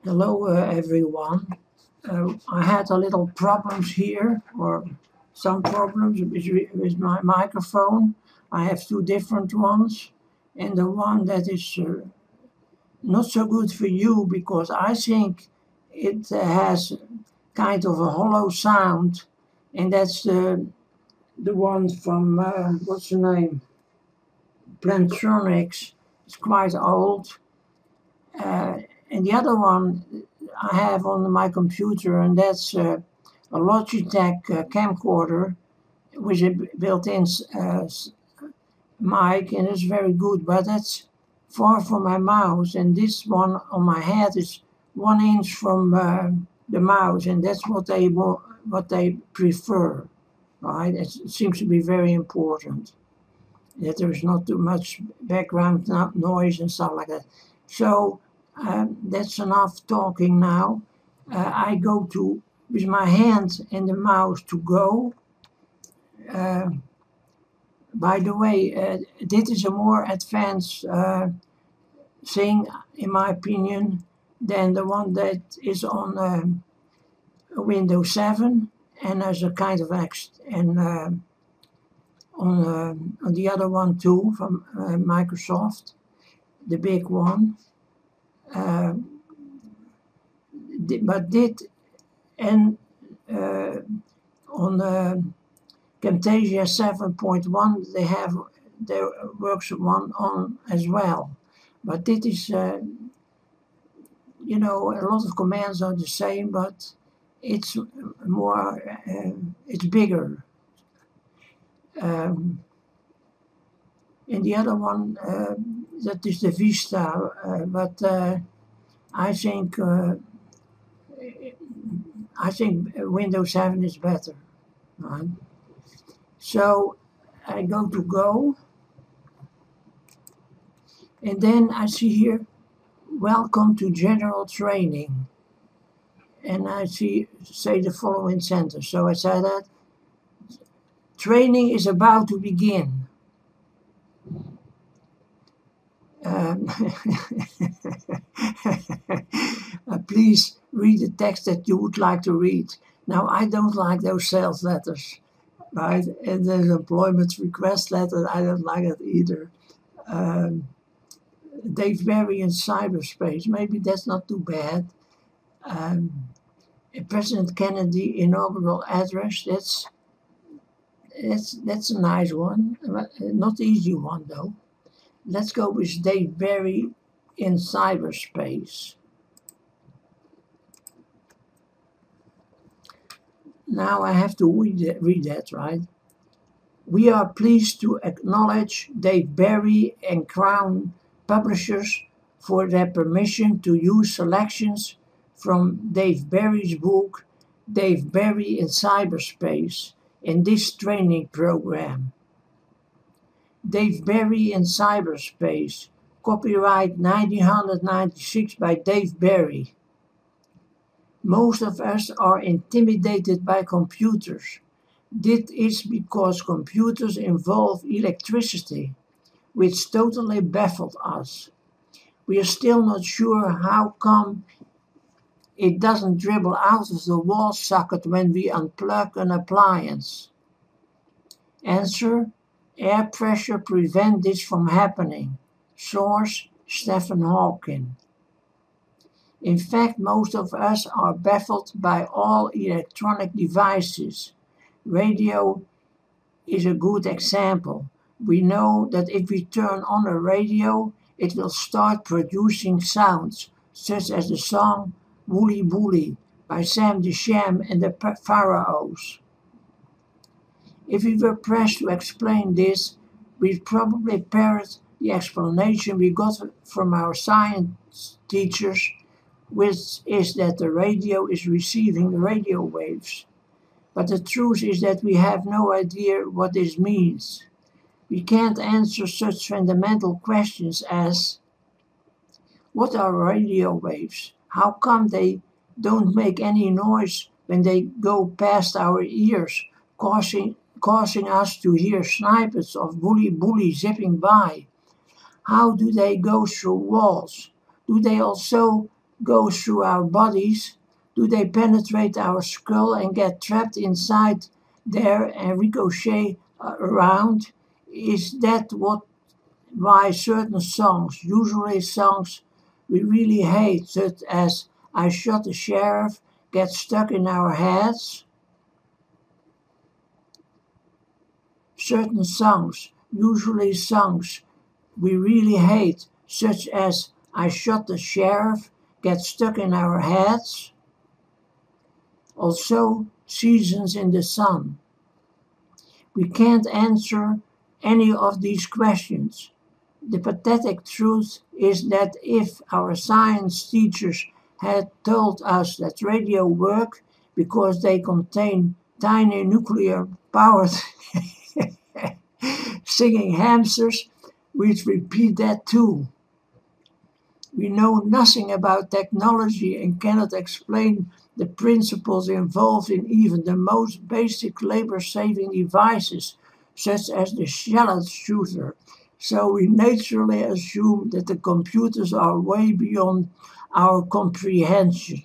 Hello, everyone. I had a little problems here, or some problems with my microphone. I have two different ones, and the one that is not so good for you because I think it has kind of a hollow sound, and that's the one from what's the name? Plantronics. It's quite old. Uh, and the other one I have on my computer, and that's a Logitech camcorder with a built-in mic, and it's very good. But that's far from my mouse, and this one on my head is 1 inch from the mouse, and that's what they prefer, right? It seems to be very important that there's not too much background noise and stuff like that. So that's enough talking now. I go to with my hand and the mouse to go. Uh, by the way, this is a more advanced thing, in my opinion, than the one that is on Windows 7, and there's a kind of on the other one too from Microsoft, the big one. Uh, but did and on Camtasia 7.1 there works one on as well, but it is a lot of commands are the same, but it's more it's bigger. And the other one that is the Vista, but I think Windows 7 is better. Right? So I go to go, and then I see here, welcome to general training. And I say the following sentence. So I say that training is about to begin. Please read the text that you would like to read. Now, I don't like those sales letters, right? And the employment request letter, I don't like it either. They vary in cyberspace. Maybe that's not too bad. President Kennedy inaugural address, that's a nice one. Not the easy one, though. Let's go with they vary in cyberspace. Now I have to read that, right? We are pleased to acknowledge Dave Barry and Crown Publishers for their permission to use selections from Dave Barry's book, Dave Barry in Cyberspace, in this training program. Dave Barry in Cyberspace, copyright 1996 by Dave Barry. Most of us are intimidated by computers. This is because computers involve electricity, which totally baffled us. We are still not sure how come it doesn't dribble out of the wall socket when we unplug an appliance. Answer: air pressure prevents this from happening. Source: Stephen Hawking. In fact, most of us are baffled by all electronic devices. Radio is a good example. We know that if we turn on a radio, it will start producing sounds, such as the song Wooly Bully by Sam the Sham and the Pharaohs. If we were pressed to explain this, we'd probably parrot the explanation we got from our science teachers, which is that the radio is receiving radio waves. But the truth is that we have no idea what this means. We can't answer such fundamental questions as, what are radio waves? How come they don't make any noise when they go past our ears, causing us to hear snippets of Wooly Bully zipping by? How do they go through walls? Do they also go through our bodies? Do they penetrate our skull and get trapped inside there and ricochet around? Is that why certain songs, usually songs we really hate, such as I Shot the Sheriff, get stuck in our heads? Certain songs, usually songs we really hate, such as I Shot the Sheriff, get stuck in our heads? Also, Seasons in the Sun. We can't answer any of these questions. The pathetic truth is that if our science teachers had told us that radio worked because they contain tiny nuclear powered singing hamsters, we'd repeat that too. We know nothing about technology and cannot explain the principles involved in even the most basic labor-saving devices, such as the shallot shooter. So we naturally assume that the computers are way beyond our comprehension.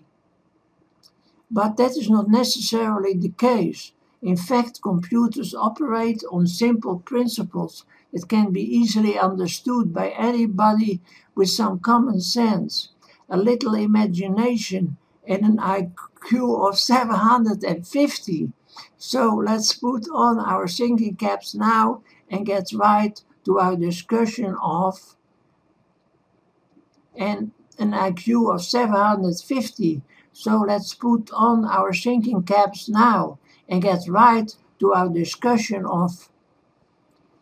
But that is not necessarily the case. In fact, computers operate on simple principles that can be easily understood by anybody with some common sense, a little imagination, and an IQ of 750. So let's put on our thinking caps now and get right to our discussion of and an IQ of 750. So let's put on our thinking caps now and get right to our discussion of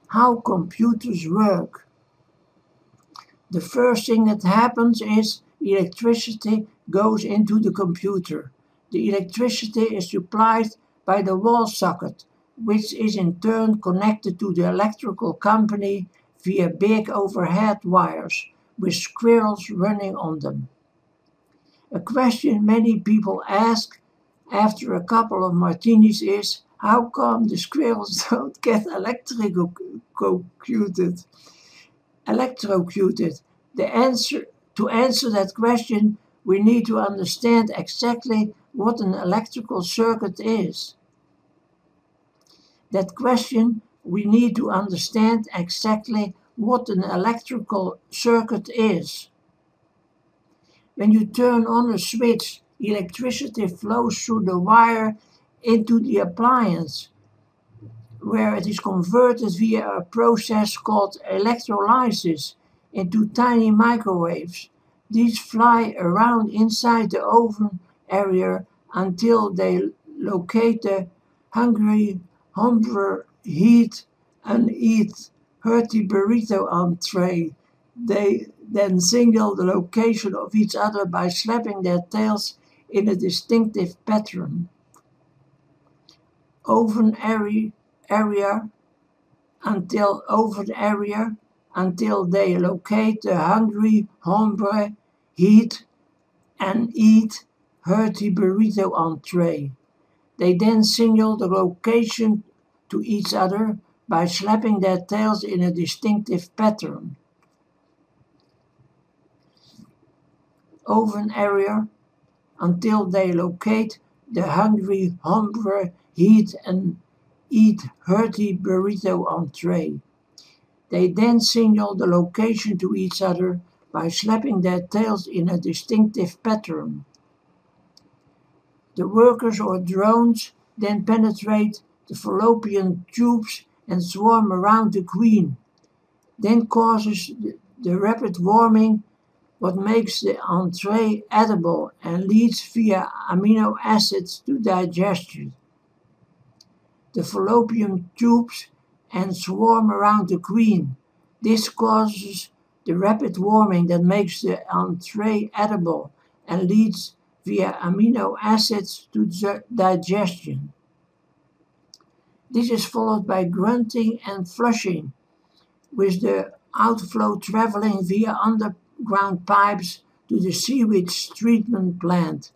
how computers work. The first thing that happens is electricity goes into the computer. The electricity is supplied by the wall socket, which is in turn connected to the electrical company via big overhead wires with squirrels running on them. A question many people ask after a couple of martinis is, how come the squirrels don't get electrocuted? To answer that question, we need to understand exactly what an electrical circuit is. That question, we need to understand exactly what an electrical circuit is. When you turn on a switch, electricity flows through the wire into the appliance, where it is converted via a process called electrolysis into tiny microwaves. These fly around inside the oven area until they locate the hungry, heat, and eat hearty burrito entree. They then signal the location of each other by slapping their tails in a distinctive pattern. Oven area until they locate the hungry hombre, heat, and eat hearty burrito entree. They then signal the location to each other by slapping their tails in a distinctive pattern. Oven area until they locate the hungry hombre, heat, and eat hearty burrito entree. They then signal the location to each other by slapping their tails in a distinctive pattern. The workers or drones then penetrate the fallopian tubes and swarm around the queen. Then causes the rapid warming what makes the entree edible and leads via amino acids to digestion. The fallopian tubes and swarm around the queen. This causes the rapid warming that makes the entree edible and leads via amino acids to digestion. This is followed by grunting and flushing, with the outflow traveling via underground pipes to the sewage treatment plant,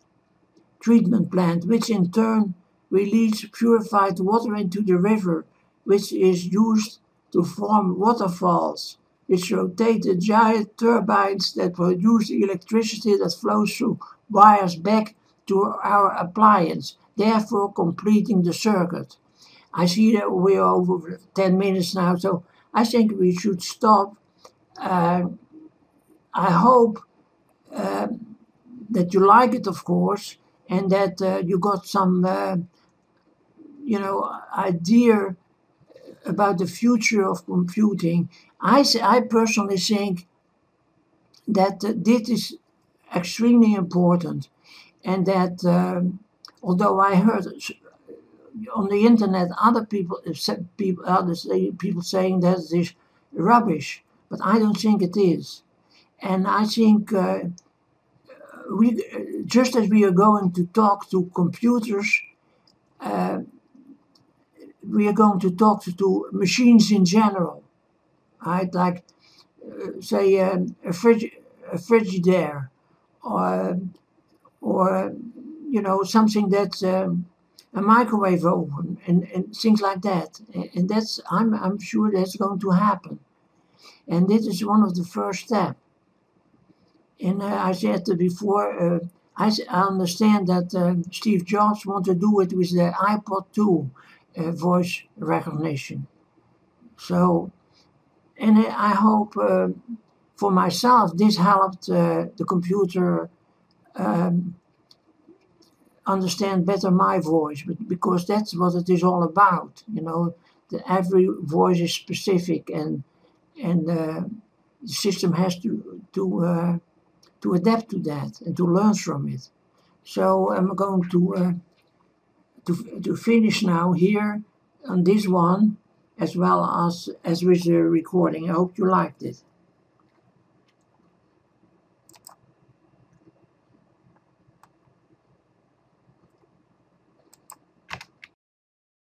which in turn releases purified water into the river, which is used to form waterfalls. which rotate the giant turbines that produce the electricity that flows through wires back to our appliance, therefore completing the circuit. I see that we're over 10 minutes now, so I think we should stop. Uh, I hope that you like it, of course, and that you got some, idea about the future of computing. I personally think that this is extremely important, and that although I heard on the internet other people saying that it is rubbish, but I don't think it is, and I think we just as we are going to talk to computers, we are going to talk to machines in general, right? Like say a Frigidaire, or something that's a microwave oven, and things like that. And that's I'm sure that's going to happen. And this is one of the first steps. And I said before, I understand that Steve Jobs wanted to do it with the iPod 2 voice recognition. So, and I hope for myself this helped the computer understand better my voice, because that's what it is all about. That every voice is specific, and the system has to adapt to that and to learn from it. So I'm going to finish now here on this one, as well as with the recording. I hope you liked it.